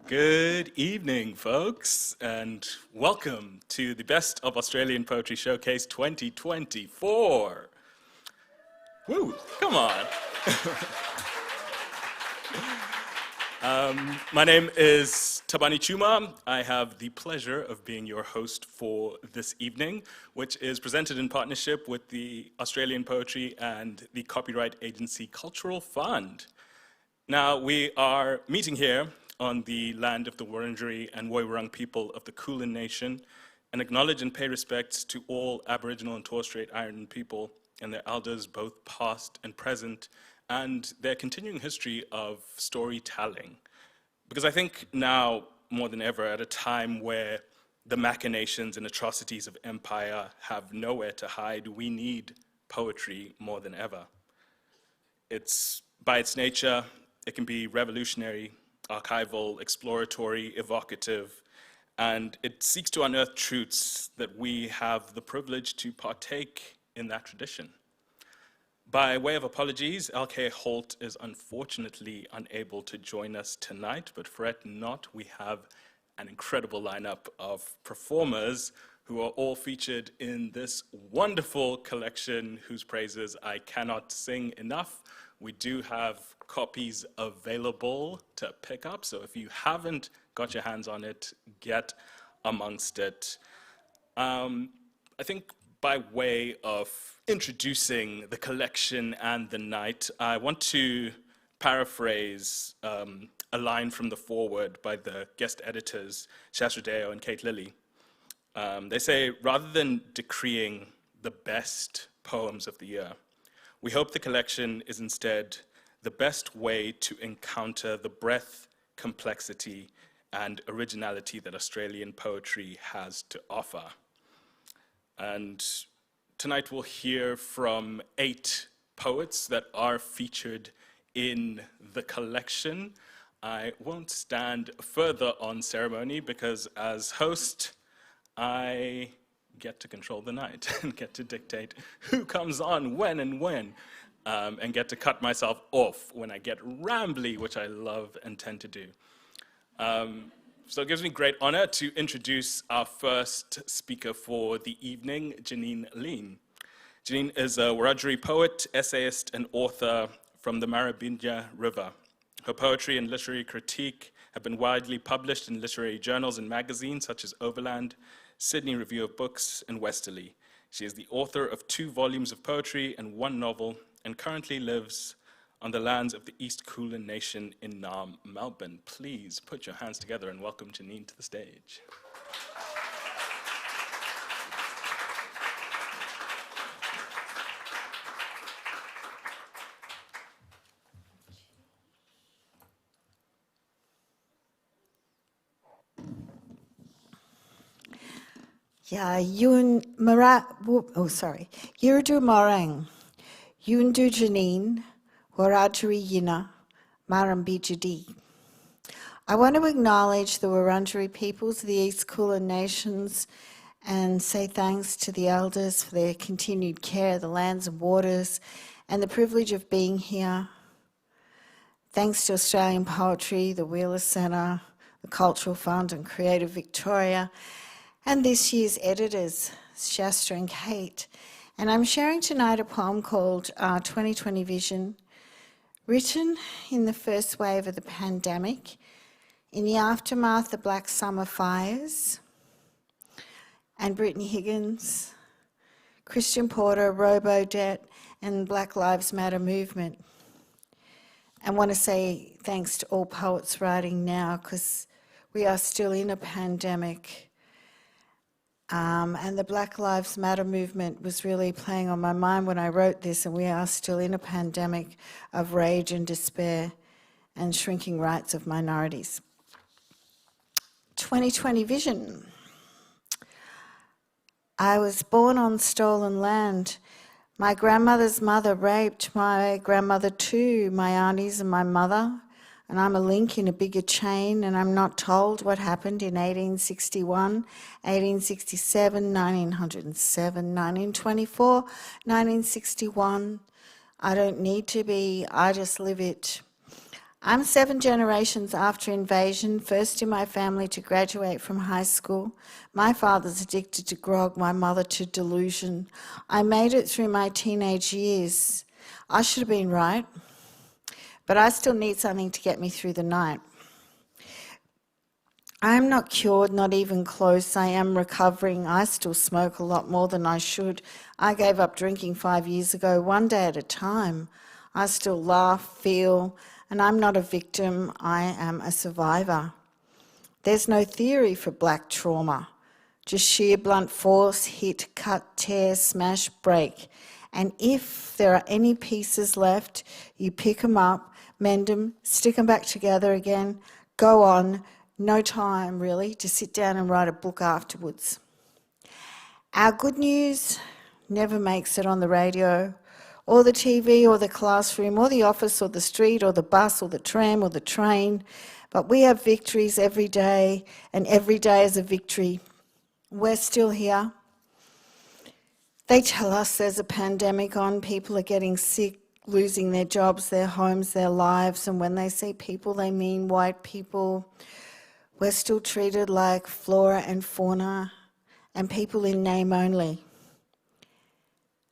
Good evening, folks, and welcome to the Best of Australian Poetry Showcase 2024. Woo, come on. My name is Thabani Tshuma. I have the pleasure of being your host for this evening, which is presented in partnership with the Australian Poetry and the copyright agency Cultural Fund. Now, we are meeting here on the land of the Wurundjeri and Woiwurrung people of the Kulin Nation, and acknowledge and pay respects to all Aboriginal and Torres Strait Islander people and their elders, both past and present, and their continuing history of storytelling. Because I think now, more than ever, at a time where the machinations and atrocities of empire have nowhere to hide, we need poetry more than ever. It's, by its nature, it can be revolutionary, archival, exploratory, evocative, and it seeks to unearth truths that we have the privilege to partake in that tradition. By way of apologies, LK Holt is unfortunately unable to join us tonight, but fret not, we have an incredible lineup of performers who are all featured in this wonderful collection whose praises I cannot sing enough. We do have copies available to pick up, so if you haven't got your hands on it, get amongst it. I think by way of introducing the collection and the night, I want to paraphrase a line from the foreword by the guest editors, Shastra and Kate Lilley. They say, rather than decreeing the best poems of the year, we hope the collection is instead the best way to encounter the breadth, complexity, and originality that Australian poetry has to offer. And tonight we'll hear from 8 poets that are featured in the collection. I won't stand further on ceremony because as host, I get to control the night and get to dictate who comes on when, and get to cut myself off when I get rambly, which I love and tend to do. So it gives me great honor to introduce our first speaker for the evening, Jeanine Leane. Jeanine is a Wiradjuri poet, essayist, and author from the Maribyrnong River. Her poetry and literary critique have been widely published in literary journals and magazines such as Overland, Sydney Review of Books, and Westerly. She is the author of 2 volumes of poetry and 1 novel, and currently lives on the lands of the East Kulin Nation in Naarm, Melbourne. Please put your hands together and welcome Jeanine to the stage. Yeah, Yurdu Morang, Yundu Jeanine, Wiradjuri Yina, Marambijadi. I want to acknowledge the Wurundjeri peoples of the East Kulin Nations and say thanks to the elders for their continued care of the lands and waters and the privilege of being here. Thanks to Australian Poetry, the Wheeler Centre, the Cultural Fund and Creative Victoria, and this year's editors, Shastra and Kate. And I'm sharing tonight a poem called 2020 Vision, written in the first wave of the pandemic, in the aftermath of the Black Summer fires, and Brittany Higgins, Christian Porter, Robo-Debt, and Black Lives Matter movement. I want to say thanks to all poets writing now, because we are still in a pandemic. And the Black Lives Matter movement was really playing on my mind when I wrote this, and we are still in a pandemic of rage and despair and shrinking rights of minorities. 2020 Vision. I was born on stolen land. My grandmother's mother raped my grandmother too, my aunties and my mother. And I'm a link in a bigger chain, and I'm not told what happened in 1861, 1867, 1907, 1924, 1961. I don't need to be, I just live it. I'm 7 generations after invasion, first in my family to graduate from high school. My father's addicted to grog, my mother to delusion. I made it through my teenage years. I should have been right, but I still need something to get me through the night. I am not cured, not even close. I am recovering. I still smoke a lot more than I should. I gave up drinking 5 years ago, one day at a time. I still laugh, feel, and I'm not a victim. I am a survivor. There's no theory for black trauma. Just sheer blunt force, hit, cut, tear, smash, break. And if there are any pieces left, you pick them up, mend them, stick them back together again, go on. No time, really, to sit down and write a book afterwards. Our good news never makes it on the radio, or the TV, or the classroom, or the office, or the street, or the bus, or the tram, or the train. But we have victories every day, and every day is a victory. We're still here. They tell us there's a pandemic on, people are getting sick, losing their jobs, their homes, their lives, and when they say people, they mean white people. We're still treated like flora and fauna and people in name only.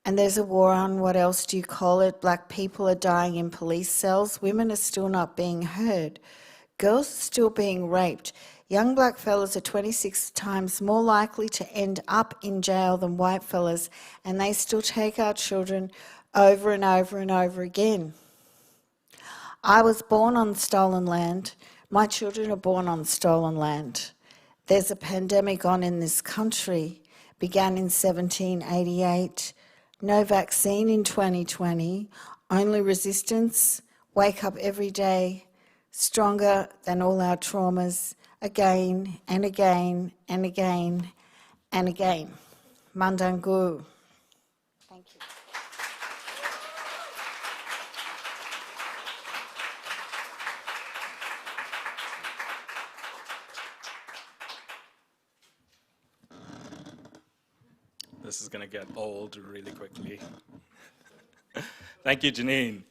And there's a war on, what else do you call it? Black people are dying in police cells. Women are still not being heard. Girls are still being raped. Young black fellas are 26 times more likely to end up in jail than white fellas, and they still take our children over and over and over again. I was born on stolen land. My children are born on stolen land. There's a pandemic on in this country, began in 1788. No vaccine in 2020, only resistance. Wake up every day, stronger than all our traumas, again and again and again and again. Mandangu. Thank you. This is going to get old really quickly. Thank you, Jeanine.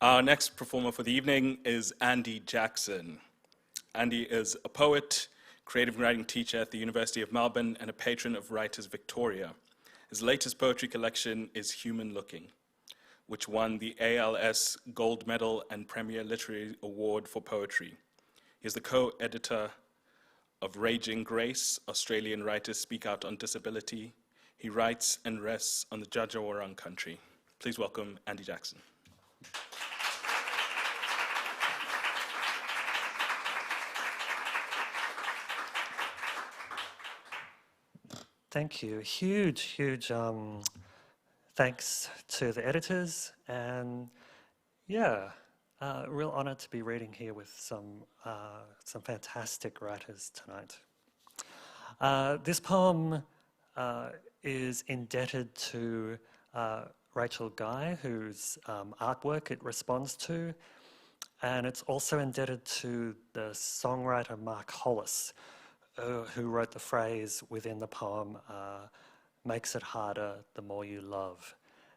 Our next performer for the evening is Andy Jackson. Andy is a poet, creative writing teacher at the University of Melbourne, and a patron of Writers Victoria. His latest poetry collection is Human Looking, which won the ALS Gold Medal and Premier Literary Award for Poetry. He is the co-editor of Raging Grace, Australian Writers Speak Out on Disability. He writes and rests on the Djadja country. Please welcome Andy Jackson. Thank you. Huge thanks to the editors, and real honour to be reading here with some fantastic writers tonight. This poem is indebted to Rachel Guy, whose artwork it responds to, and it's also indebted to the songwriter Mark Hollis, who wrote the phrase within the poem, makes it harder the more you love.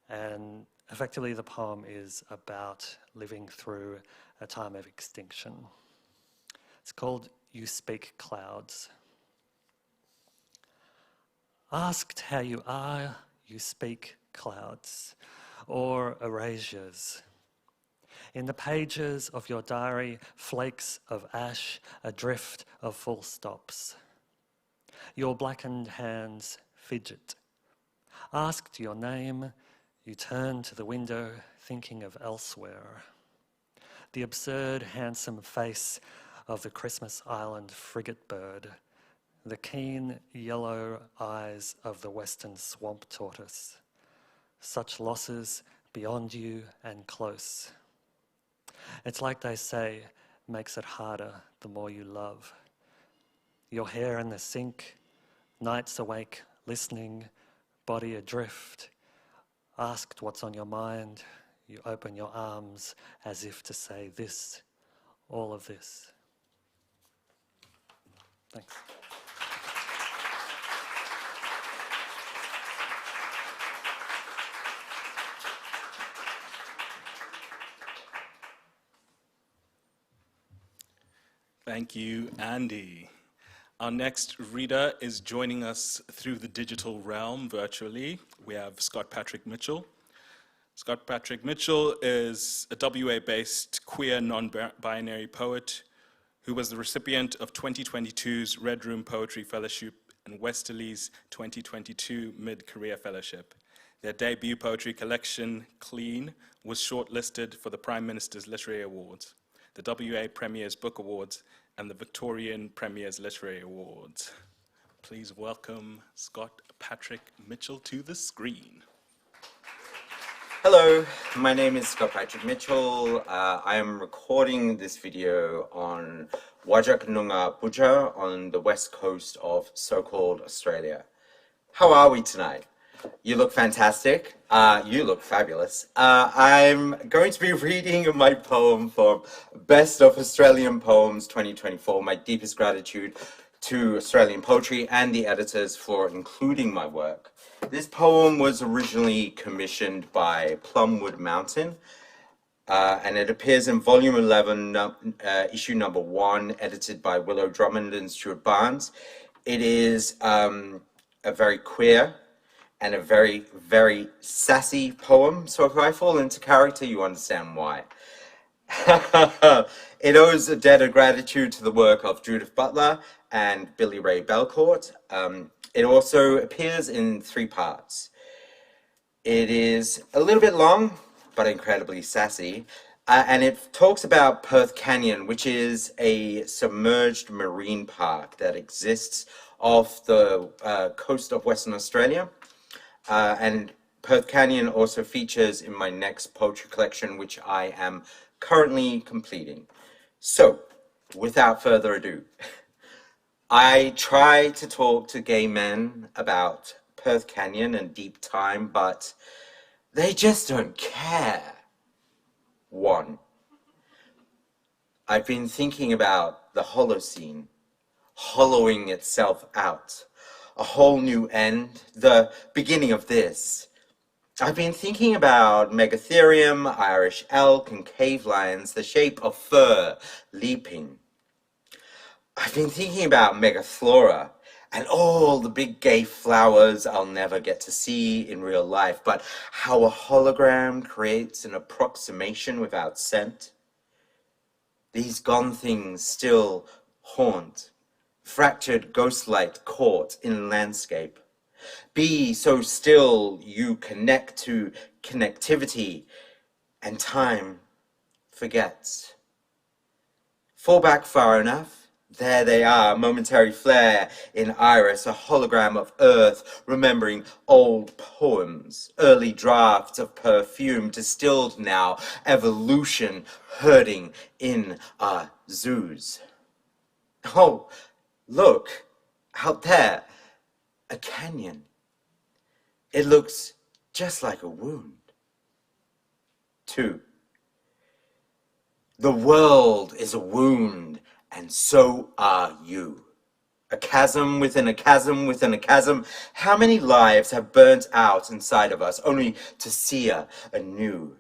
And effectively the poem is about living through a time of extinction. It's called You Speak Clouds. Asked how you are, you speak clouds, or erasures. In the pages of your diary, flakes of ash, a drift of full stops. Your blackened hands fidget. Asked your name, you turn to the window, thinking of elsewhere. The absurd, handsome face of the Christmas Island frigate bird, the keen yellow eyes of the western swamp tortoise. Such losses beyond you and close. It's like they say, makes it harder the more you love. Your hair in the sink, nights awake, listening, body adrift. Asked what's on your mind, you open your arms as if to say this, all of this. Thanks. Thank you, Andy. Our next reader is joining us through the digital realm virtually. We have Scott Patrick Mitchell. Scott Patrick Mitchell is a WA-based queer non-binary poet who was the recipient of 2022's Red Room Poetry Fellowship and Westerly's 2022 Mid-Career Fellowship. Their debut poetry collection, Clean, was shortlisted for the Prime Minister's Literary Awards, the WA Premier's Book Awards, and the Victorian Premier's Literary Awards. Please welcome Scott Patrick Mitchell to the screen. Hello, my name is Scott Patrick Mitchell. I am recording this video on Wajak Noongar Budja on the west coast of so-called Australia. How are we tonight? You look fantastic. You look fabulous. I'm going to be reading my poem from Best of Australian Poems 2024, my deepest gratitude to Australian poetry and the editors for including my work. This poem was originally commissioned by Plumwood Mountain, and it appears in volume 11, issue number 1, edited by Willow Drummond and Stuart Barnes. It is a very queer and a very, very sassy poem, so if I fall into character, you understand why. It owes a debt of gratitude to the work of Judith Butler and Billy Ray Belcourt. It also appears in 3 parts. It is a little bit long, but incredibly sassy, and it talks about Perth Canyon, which is a submerged marine park that exists off the coast of Western Australia. And Perth Canyon also features in my next poetry collection, which I am currently completing. So, without further ado, I try to talk to gay men about Perth Canyon and deep time, but they just don't care. 1. I've been thinking about the Holocene, hollowing itself out, a whole new end, the beginning of this. I've been thinking about Megatherium, Irish elk, and cave lions, the shape of fur leaping. I've been thinking about Megaflora and all the big gay flowers I'll never get to see in real life, but how a hologram creates an approximation without scent. These gone things still haunt, fractured ghostlight caught in landscape. Be so still you connect to connectivity, and time forgets. Fall back far enough. There they are, momentary flare in iris, a hologram of earth, remembering old poems, early drafts of perfume, distilled now, evolution herding in our zoos. Oh, look, out there, a canyon. It looks just like a wound. 2. The world is a wound, and so are you. A chasm within a chasm within a chasm. How many lives have burnt out inside of us only to sear anew?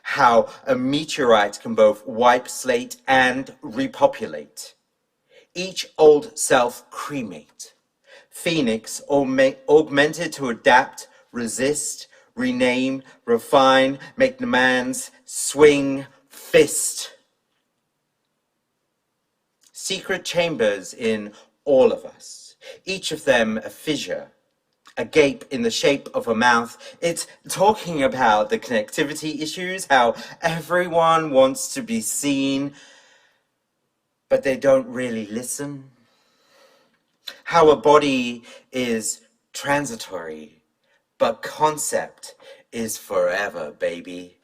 How a meteorite can both wipe slate and repopulate. Each old self cremate. Phoenix augmented to adapt, resist, rename, refine, make demands, swing, fist. Secret chambers in all of us, each of them a fissure, a gape in the shape of a mouth. It's talking about the connectivity issues, how everyone wants to be seen, but they don't really listen. How a body is transitory, but concept is forever, baby.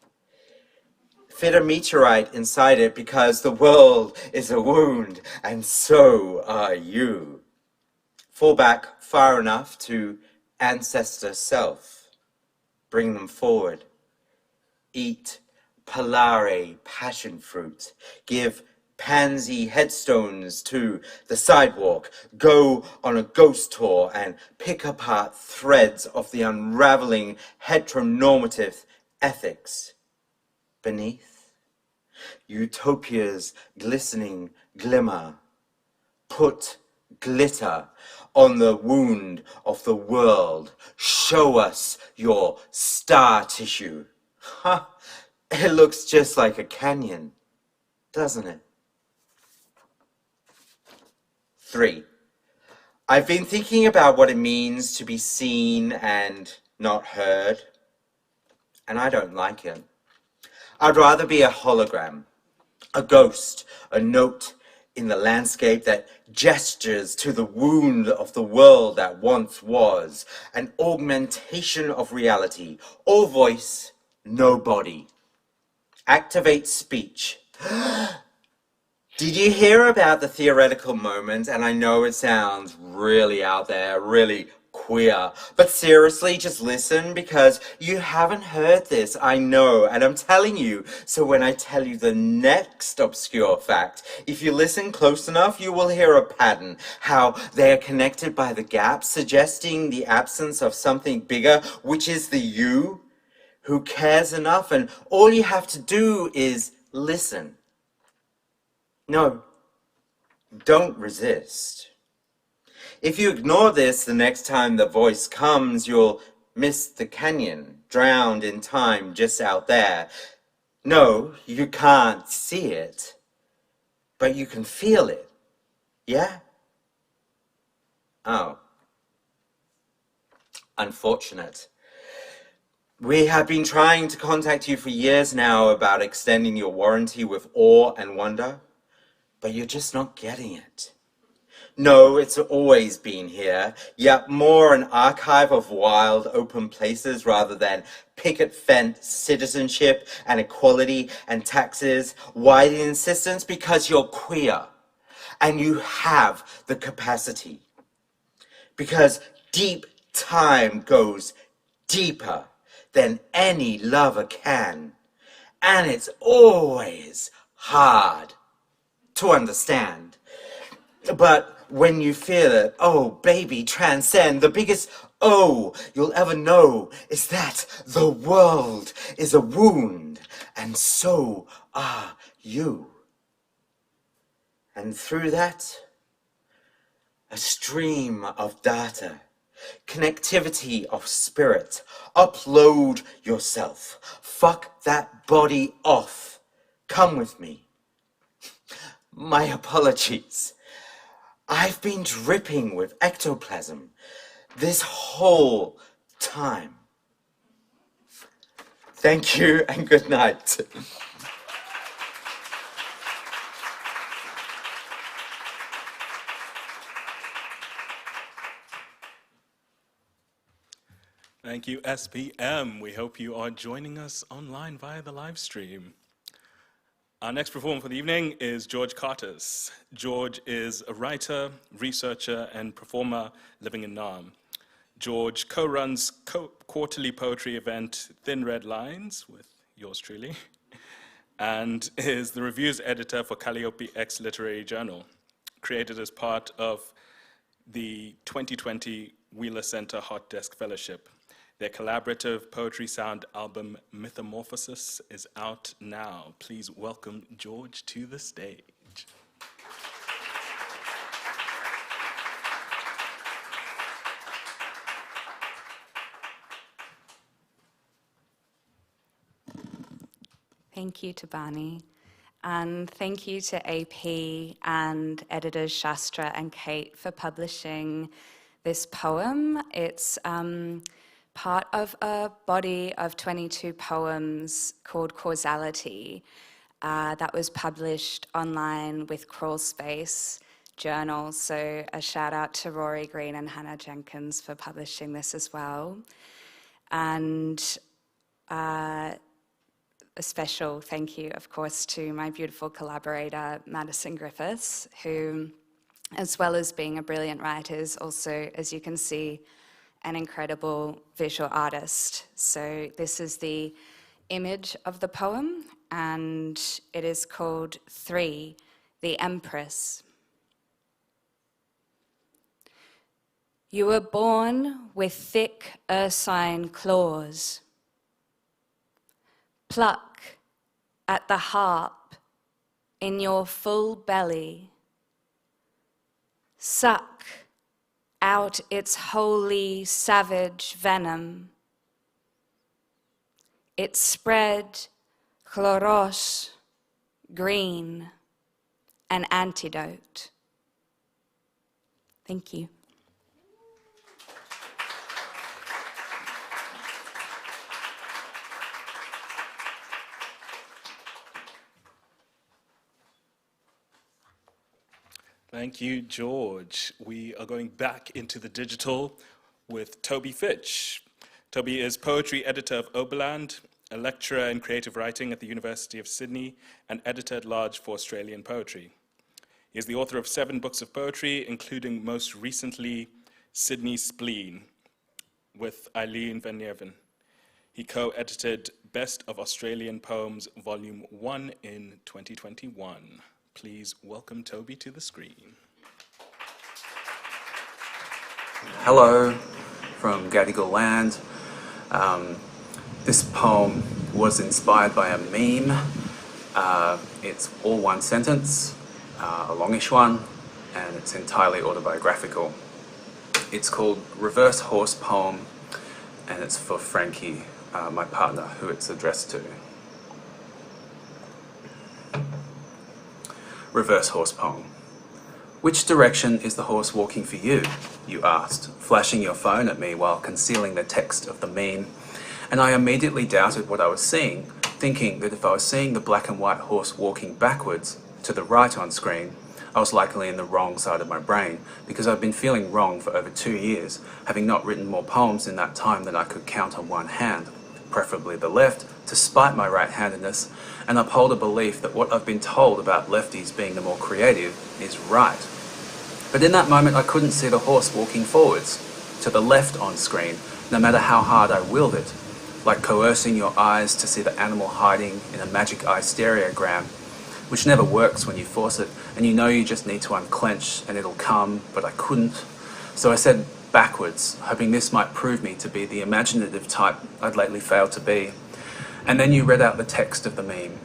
Fit a meteorite inside it because the world is a wound, and so are you. Fall back far enough to ancestor self. Bring them forward. Eat Polare passion fruit. Give pansy headstones to the sidewalk. Go on a ghost tour and pick apart threads of the unraveling heteronormative ethics beneath. Utopia's glistening glimmer. Put glitter on the wound of the world. Show us your star tissue. Ha! It looks just like a canyon, doesn't it? 3. I've been thinking about what it means to be seen and not heard, and I don't like it. I'd rather be a hologram, a ghost, a note in the landscape that gestures to the wound of the world that once was, an augmentation of reality, all voice, no body. Activate speech. Did you hear about the theoretical moment? And I know it sounds really out there, really queer, but seriously, just listen, because you haven't heard this, I know, and I'm telling you. So when I tell you the next obscure fact, if you listen close enough, you will hear a pattern, how they are connected by the gaps, suggesting the absence of something bigger, which is the you, who cares enough, and all you have to do is listen. No, don't resist. If you ignore this, the next time the voice comes, you'll miss the canyon, drowned in time just out there. No, you can't see it, but you can feel it. Yeah? Oh. Unfortunate. We have been trying to contact you for years now about extending your warranty with awe and wonder, but you're just not getting it. No, it's always been here, yet more an archive of wild, open places rather than picket fence citizenship and equality and taxes. Why the insistence? Because you're queer and you have the capacity. Because deep time goes deeper than any lover can, and it's always hard to understand. But when you feel it, oh baby, transcend. The biggest oh you'll ever know is that the world is a wound, and so are you. And through that, a stream of data, connectivity of spirit. Upload yourself. Fuck that body off. Come with me. My apologies. I've been dripping with ectoplasm this whole time. Thank you and good night. Thank you, SPM. We hope you are joining us online via the live stream. Our next performer for the evening is George Kartas. George is a writer, researcher, and performer living in Nam. George co-runs quarterly poetry event Thin Red Lines, with yours truly, and is the reviews editor for Calliope X Literary Journal, created as part of the 2020 Wheeler Center Hot Desk Fellowship. Their collaborative poetry sound album, Metamorphosis, is out now. Please welcome George to the stage. Thank you, Thabani. And thank you to AP and editors Shastra and Kate for publishing this poem. It's part of a body of 22 poems called Causality that was published online with Crawl Space Journal. So a shout out to Rory Green and Hannah Jenkins for publishing this as well. And a special thank you, of course, to my beautiful collaborator, Madison Griffiths, who, as well as being a brilliant writer, is also, as you can see, an incredible visual artist. So this is the image of the poem, and it is called 3, The Empress. You were born with thick ursine claws. Pluck at the harp in your full belly, suck out its holy savage venom. It spread chloros, green, an antidote. Thank you. Thank you, George. We are going back into the digital with Toby Fitch. Toby is poetry editor of Oberland, a lecturer in creative writing at the University of Sydney, and editor-at-large for Australian poetry. He is the author of 7 books of poetry, including most recently Sydney Spleen with Eileen Van Neerven. He co-edited Best of Australian Poems, Volume 1 in 2021. Please welcome Toby to the screen. Hello from Gadigal land. This poem was inspired by a meme. It's all one sentence, a longish one, and it's entirely autobiographical. It's called Reverse Horse Poem, and it's for Frankie, my partner, who it's addressed to. Reverse Horse Poem. Which direction is the horse walking for you? You asked, flashing your phone at me while concealing the text of the meme. And I immediately doubted what I was seeing, thinking that if I was seeing the black and white horse walking backwards, to the right on screen, I was likely in the wrong side of my brain, because I've been feeling wrong for over 2 years, having not written more poems in that time than I could count on one hand, preferably the left, to spite my right-handedness, and uphold a belief that what I've been told about lefties being the more creative is right. But in that moment I couldn't see the horse walking forwards, to the left on screen, no matter how hard I willed it, like coercing your eyes to see the animal hiding in a magic eye stereogram, which never works when you force it, and you know you just need to unclench and it'll come, but I couldn't. So I said backwards, hoping this might prove me to be the imaginative type I'd lately failed to be. And then you read out the text of the meme.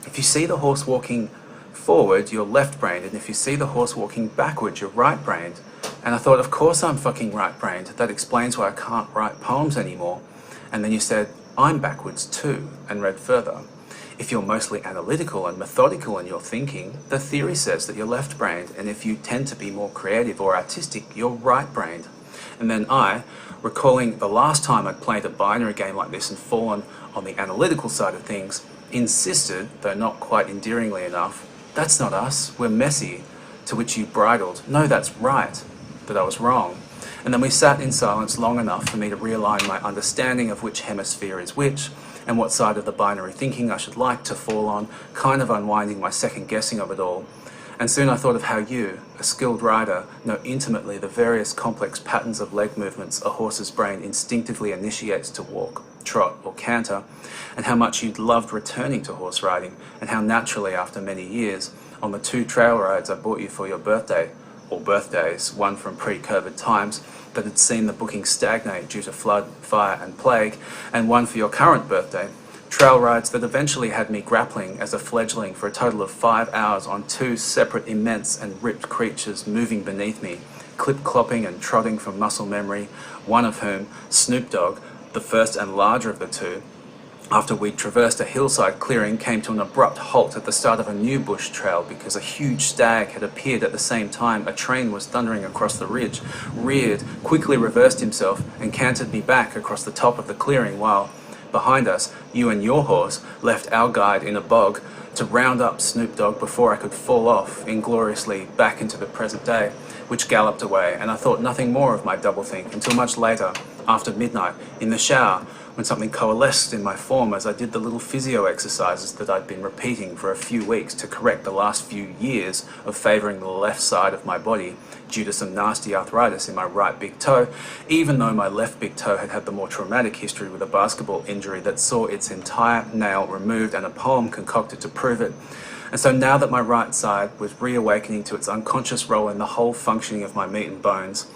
If you see the horse walking forward, you're left-brained, and if you see the horse walking backwards, you're right-brained. And I thought, of course I'm fucking right-brained. That explains why I can't write poems anymore. And then you said, I'm backwards too, and read further. If you're mostly analytical and methodical in your thinking, the theory says that you're left-brained, and if you tend to be more creative or artistic, you're right-brained. And then I, recalling the last time I'd played a binary game like this and fallen on the analytical side of things, insisted, though not quite endearingly enough, that's not us, we're messy, to which you bridled, no, that's right, that I was wrong. And then we sat in silence long enough for me to realign my understanding of which hemisphere is which, and what side of the binary thinking I should like to fall on, kind of unwinding my second guessing of it all. And soon I thought of how you, a skilled rider, know intimately the various complex patterns of leg movements a horse's brain instinctively initiates to walk, trot, or canter, and how much you'd loved returning to horse riding, and how naturally after many years, on the 2 trail rides I bought you for your birthday, or birthdays, one from pre-COVID times, that had seen the booking stagnate due to flood, fire and plague, and one for your current birthday, trail rides that eventually had me grappling as a fledgling for a total of 5 hours on 2 separate immense and ripped creatures moving beneath me, clip-clopping and trotting from muscle memory, one of whom, Snoop Dogg, the first and larger of the 2, after we'd traversed a hillside clearing, came to an abrupt halt at the start of a new bush trail because a huge stag had appeared at the same time a train was thundering across the ridge, reared, quickly reversed himself, and cantered me back across the top of the clearing while, behind us, you and your horse left our guide in a bog to round up Snoop Dogg before I could fall off ingloriously back into the present day, which galloped away, and I thought nothing more of my doublethink until much later, after midnight, in the shower, when something coalesced in my form as I did the little physio exercises that I'd been repeating for a few weeks to correct the last few years of favouring the left side of my body due to some nasty arthritis in my right big toe, even though my left big toe had had the more traumatic history with a basketball injury that saw its entire nail removed and a poem concocted to prove it. And so now that my right side was reawakening to its unconscious role in the whole functioning of my meat and bones,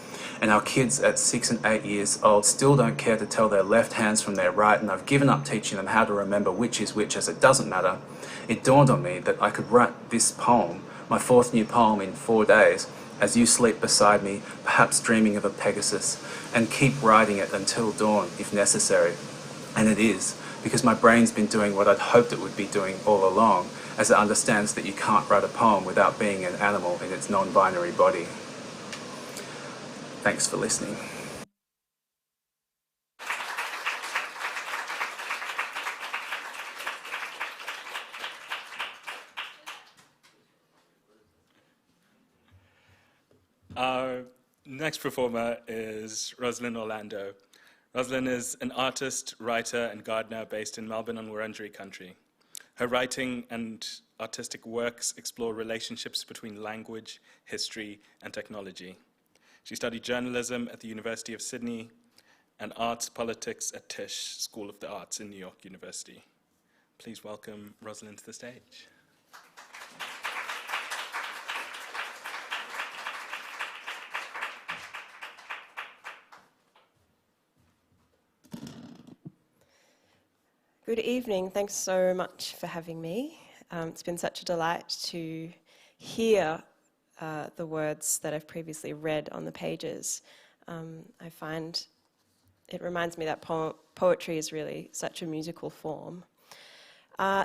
and our kids at 6 and 8 years old still don't care to tell their left hands from their right, and I've given up teaching them how to remember which is which as it doesn't matter, it dawned on me that I could write this poem, my fourth new poem, in 4 days, as you sleep beside me, perhaps dreaming of a Pegasus, and keep writing it until dawn, if necessary. And it is, because my brain's been doing what I'd hoped it would be doing all along, as it understands that you can't write a poem without being an animal in its non-binary body. Thanks for listening. Our next performer is Roslyn Orlando. Roslyn is an artist, writer, and gardener based in Melbourne on Wurundjeri country. Her writing and artistic works explore relationships between language, history, and technology. She studied journalism at the University of Sydney and arts politics at Tisch School of the Arts in New York University. Please welcome Roslyn to the stage. Good evening. Thanks so much for having me. It's been such a delight to hear the words that I've previously read on the pages. I find it reminds me that poetry is really such a musical form.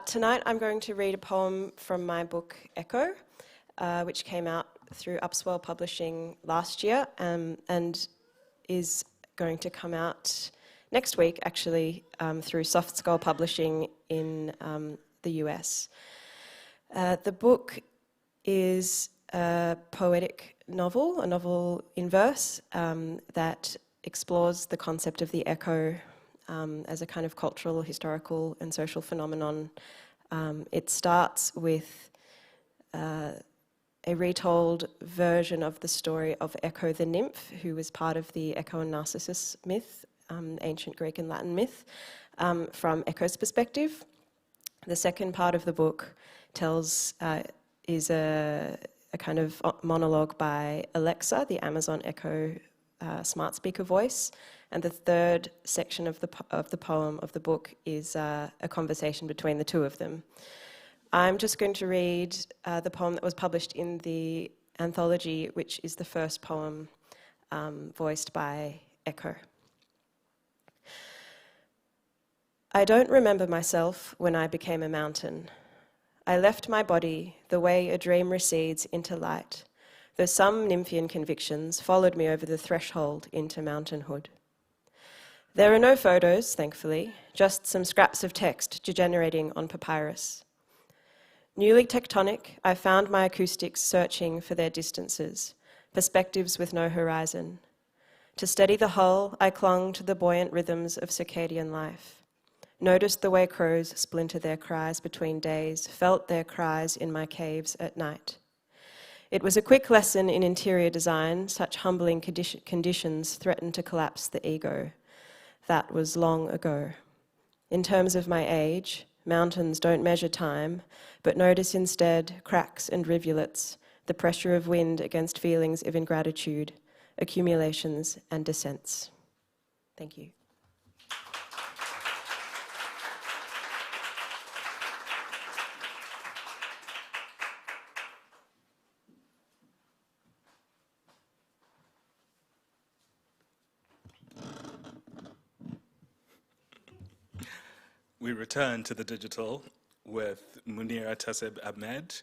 Tonight I'm going to read a poem from my book Echo, which came out through Upswell Publishing last year and is going to come out next week, actually, through Soft Skull Publishing in the US. The book is a poetic novel, a novel in verse, that explores the concept of the echo as a kind of cultural, historical, and social phenomenon. It starts with a retold version of the story of Echo the nymph, who was part of the Echo and Narcissus myth, ancient Greek and Latin myth, from Echo's perspective. The second part of the book is a kind of monologue by Alexa, the Amazon Echo smart speaker voice, and the third section of the poem of the book is a conversation between the two of them. I'm just going to read the poem that was published in the anthology, which is the first poem voiced by Echo. I don't remember myself when I became a mountain. I left my body the way a dream recedes into light, though some nymphian convictions followed me over the threshold into mountainhood. There are no photos, thankfully, just some scraps of text degenerating on papyrus. Newly tectonic, I found my acoustics searching for their distances, perspectives with no horizon. To steady the hull, I clung to the buoyant rhythms of circadian life. Noticed the way crows splinter their cries between days, felt their cries in my caves at night. It was a quick lesson in interior design. Such humbling conditions threatened to collapse the ego. That was long ago. In terms of my age, mountains don't measure time, but notice instead cracks and rivulets, the pressure of wind against feelings of ingratitude, accumulations and descents. Thank you. We return to the digital with Munira Ahmed.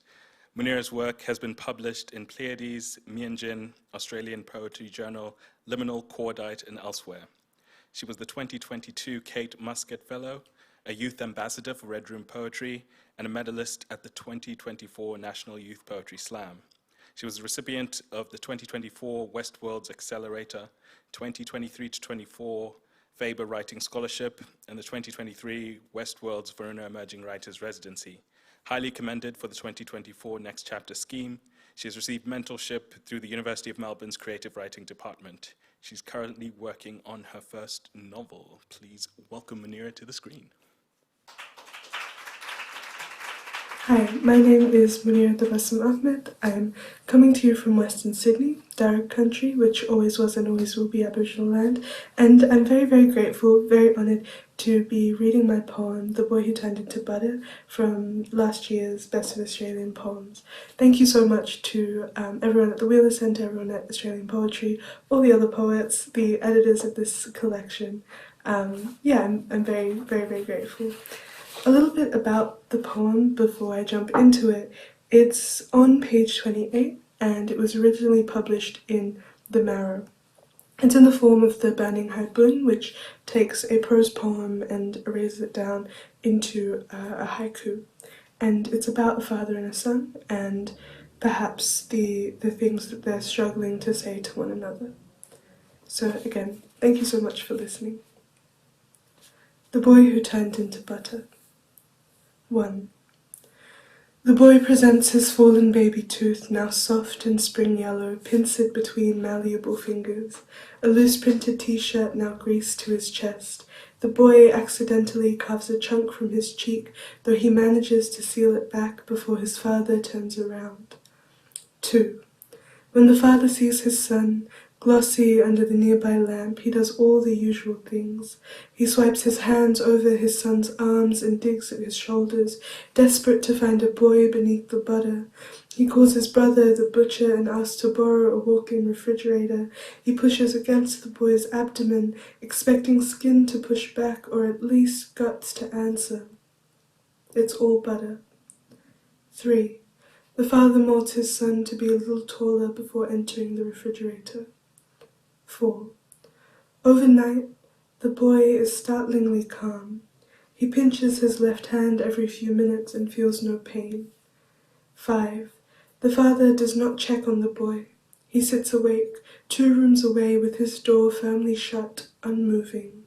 Munira's work has been published in Pleiades, Mianjin, Australian Poetry Journal, Liminal, Cordite, and elsewhere. She was the 2022 Kate Muscat Fellow, a youth ambassador for Red Room Poetry, and a medalist at the 2024 National Youth Poetry Slam. She was a recipient of the 2024 Westworlds Accelerator, 2023-24 Faber Writing Scholarship, and the 2023 Westworlds Verna Emerging Writers Residency. Highly commended for the 2024 Next Chapter scheme, she has received mentorship through the University of Melbourne's Creative Writing Department. She's currently working on her first novel. Please welcome Munira to the screen. Hi, my name is Munira Tabassum Ahmed. I'm coming to you from Western Sydney, Darug country, which always was and always will be Aboriginal land. And I'm very, very grateful, very honoured to be reading my poem, The Boy Who Turned Into Butter, from last year's Best of Australian Poems. Thank you so much to everyone at the Wheeler Centre, everyone at Australian Poetry, all the other poets, the editors of this collection. I'm very, very, very grateful. A little bit about the poem before I jump into it. It's on page 28 and it was originally published in The Marrow. It's in the form of the Burning Haibun, which takes a prose poem and erases it down into a haiku. And it's about a father and a son, and perhaps the things that they're struggling to say to one another. So again, thank you so much for listening. The Boy Who Turned Into Butter. 1. The boy presents his fallen baby tooth, now soft and spring yellow, pinched between malleable fingers. A loose printed t-shirt now greased to his chest. The boy accidentally carves a chunk from his cheek, though he manages to seal it back before his father turns around. 2. When the father sees his son, glossy under the nearby lamp, he does all the usual things. He swipes his hands over his son's arms and digs at his shoulders, desperate to find a boy beneath the butter. He calls his brother the butcher and asks to borrow a walk-in refrigerator. He pushes against the boy's abdomen, expecting skin to push back or at least guts to answer. It's all butter. 3. The father molds his son to be a little taller before entering the refrigerator. 4. Overnight, the boy is startlingly calm. He pinches his left hand every few minutes and feels no pain. 5. The father does not check on the boy. He sits awake, 2 rooms away with his door firmly shut, unmoving.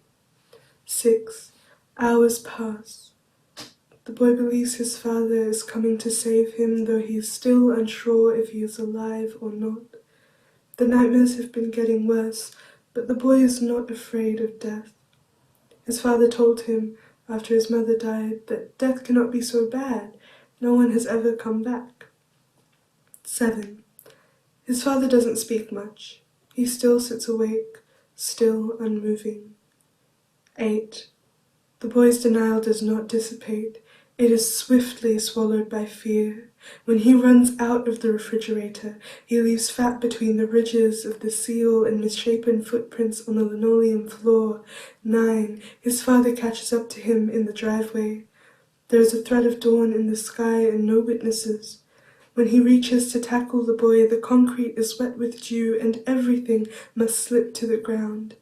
6. Hours pass. The boy believes his father is coming to save him, though he is still unsure if he is alive or not. The nightmares have been getting worse, but the boy is not afraid of death. His father told him, after his mother died, that death cannot be so bad. No one has ever come back. 7. His father doesn't speak much. He still sits awake, still unmoving. 8. The boy's denial does not dissipate. It is swiftly swallowed by fear. When he runs out of the refrigerator, he leaves fat between the ridges of the seal and misshapen footprints on the linoleum floor. 9. His father catches up to him in the driveway. There is a thread of dawn in the sky and no witnesses. When he reaches to tackle the boy, the concrete is wet with dew and everything must slip to the ground.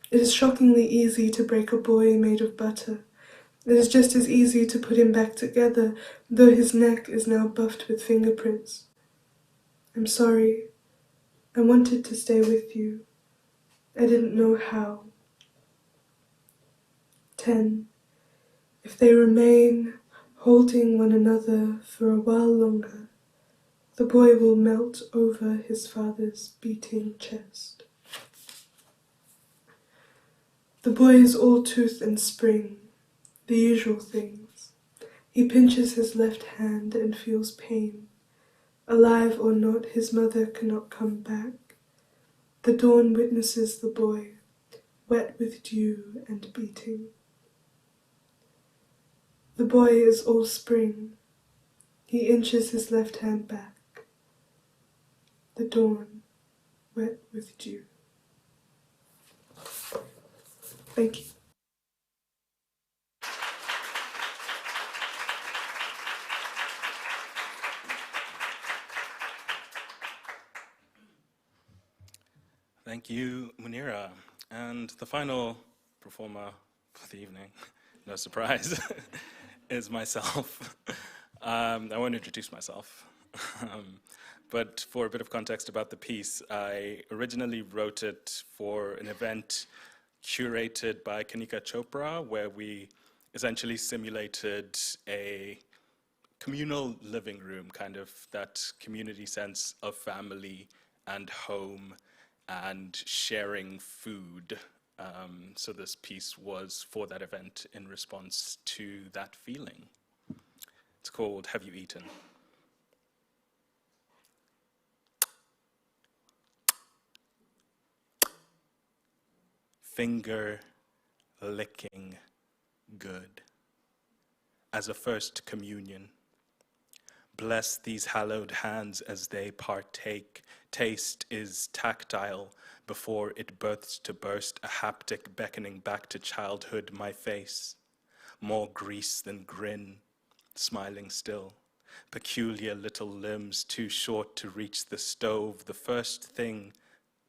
It is shockingly easy to break a boy made of butter. It is just as easy to put him back together, though his neck is now buffed with fingerprints. I'm sorry. I wanted to stay with you. I didn't know how. 10. If they remain holding one another for a while longer, the boy will melt over his father's beating chest. The boy is all tooth and spring, the usual things. He pinches his left hand and feels pain. Alive or not, his mother cannot come back. The dawn witnesses the boy, wet with dew and beating. The boy is all spring. He inches his left hand back. The dawn, wet with dew. Thank you. Thank you, Munira. And the final performer for the evening, no surprise, is myself. I won't introduce myself. But for a bit of context about the piece, I originally wrote it for an event curated by Kanika Chopra, where we essentially simulated a communal living room, kind of that community sense of family and home and sharing food. So this piece was for that event in response to that feeling. It's called Have You Eaten? Finger licking good. As a first communion. Bless these hallowed hands as they partake. Taste is tactile before it births to burst, a haptic beckoning back to childhood, my face. More grease than grin, smiling still. Peculiar little limbs too short to reach the stove. The first thing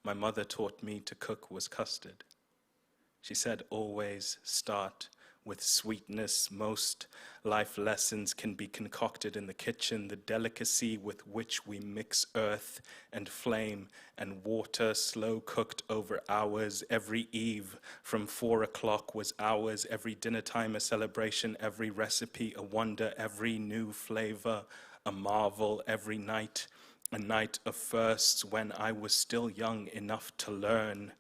my mother taught me to cook was custard. She said always start with sweetness. Most life lessons can be concocted in the kitchen. The delicacy with which we mix earth and flame and water, slow cooked over hours. Every eve from 4 o'clock was ours. Every dinner time a celebration. Every recipe a wonder. Every new flavor a marvel. Every night a night of firsts. When I was still young enough to learn,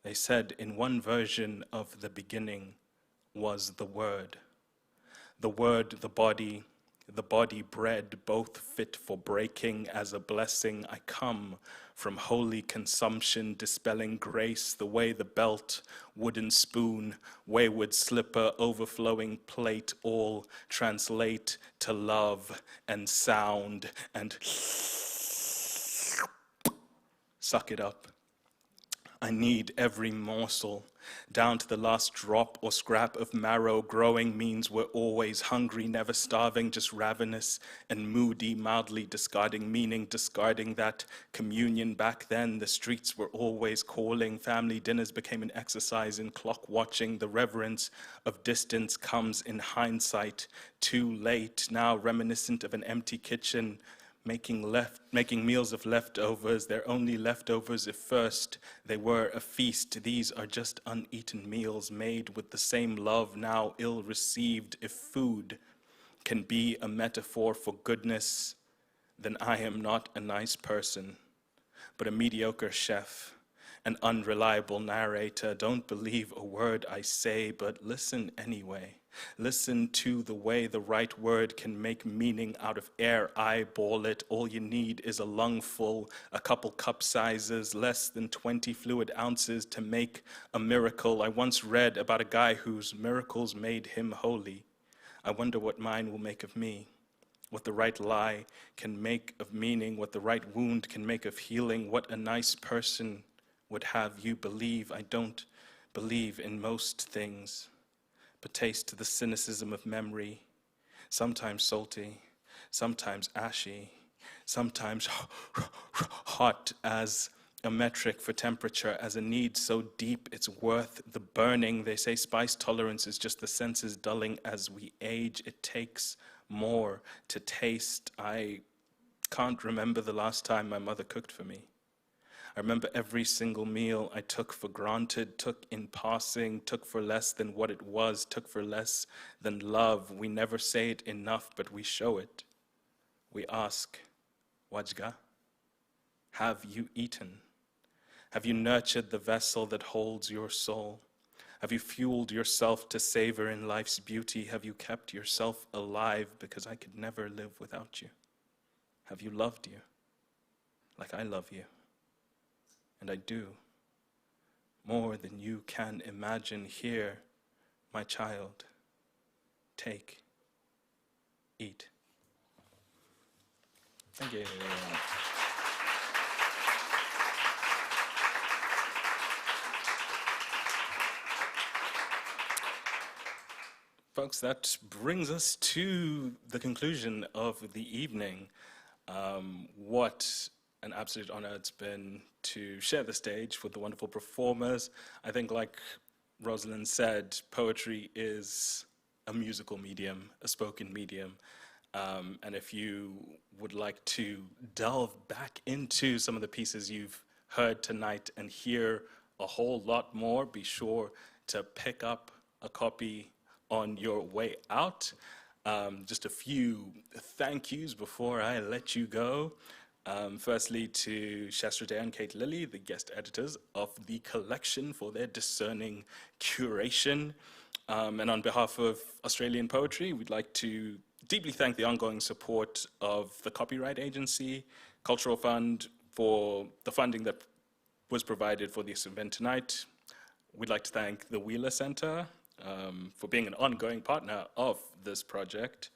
they said in one version of the beginning was the word, the body bread, both fit for breaking as a blessing. I come from holy consumption, dispelling grace, the way the belt, wooden spoon, wayward slipper, overflowing plate, all translate to love and sound and suck it up. I need every morsel, down to the last drop or scrap of marrow. Growing means we're always hungry, never starving, just ravenous and moody, mildly discarding meaning, discarding that communion. Back then, the streets were always calling. Family dinners became an exercise in clock watching. The reverence of distance comes in hindsight, too late. Now reminiscent of an empty kitchen, making meals of leftovers. They're only leftovers if first they were a feast. These are just uneaten meals made with the same love, now ill-received. If food can be a metaphor for goodness, then I am not a nice person, but a mediocre chef, an unreliable narrator. Don't believe a word I say, but listen anyway. Listen to the way the right word can make meaning out of air. Eyeball it. All you need is a lungful, a couple cup sizes, less than 20 fluid ounces to make a miracle. I once read about a guy whose miracles made him holy. I wonder what mine will make of me, what the right lie can make of meaning, what the right wound can make of healing, what a nice person would have you believe. I don't believe in most things, but taste the cynicism of memory, sometimes salty, sometimes ashy, sometimes hot as a metric for temperature, as a need so deep it's worth the burning. They say spice tolerance is just the senses dulling as we age. It takes more to taste. I can't remember the last time my mother cooked for me. I remember every single meal I took for granted, took in passing, took for less than what it was, took for less than love. We never say it enough, but we show it. We ask, Wajga, have you eaten? Have you nurtured the vessel that holds your soul? Have you fueled yourself to savor in life's beauty? Have you kept yourself alive? Because I could never live without you. Have you loved you like I love you? And I do, more than you can imagine. Here, my child, take, eat. Thank you. Folks, that brings us to the conclusion of the evening. What an absolute honor it's been to share the stage with the wonderful performers. I think, like Roslyn said, poetry is a musical medium, a spoken medium. And if you would like to delve back into some of the pieces you've heard tonight and hear a whole lot more, be sure to pick up a copy on your way out. Just a few thank yous before I let you go. Firstly, to Shastra and Kate Lilley, the guest editors of the collection, for their discerning curation. And on behalf of Australian Poetry, we'd like to deeply thank the ongoing support of the Copyright Agency, Cultural Fund, for the funding that was provided for this event tonight. We'd like to thank the Wheeler Center for being an ongoing partner of this project.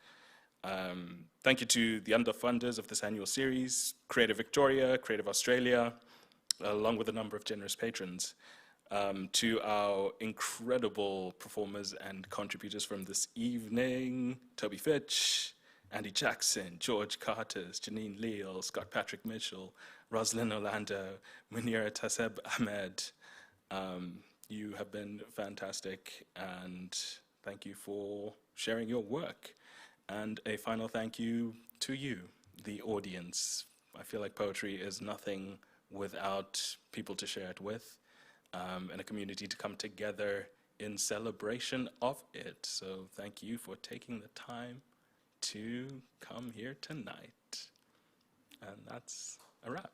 Thank you to the underfunders of this annual series, Creative Victoria, Creative Australia, along with a number of generous patrons. To our incredible performers and contributors from this evening, Toby Fitch, Andy Jackson, George Kartas, Jeanine Leane, Scott Patrick Mitchell, Roslyn Orlando, Munira Ahmed. You have been fantastic, and thank you for sharing your work. And a final thank you to you, the audience. I feel like poetry is nothing without people to share it with, and a community to come together in celebration of it. So thank you for taking the time to come here tonight. And that's a wrap.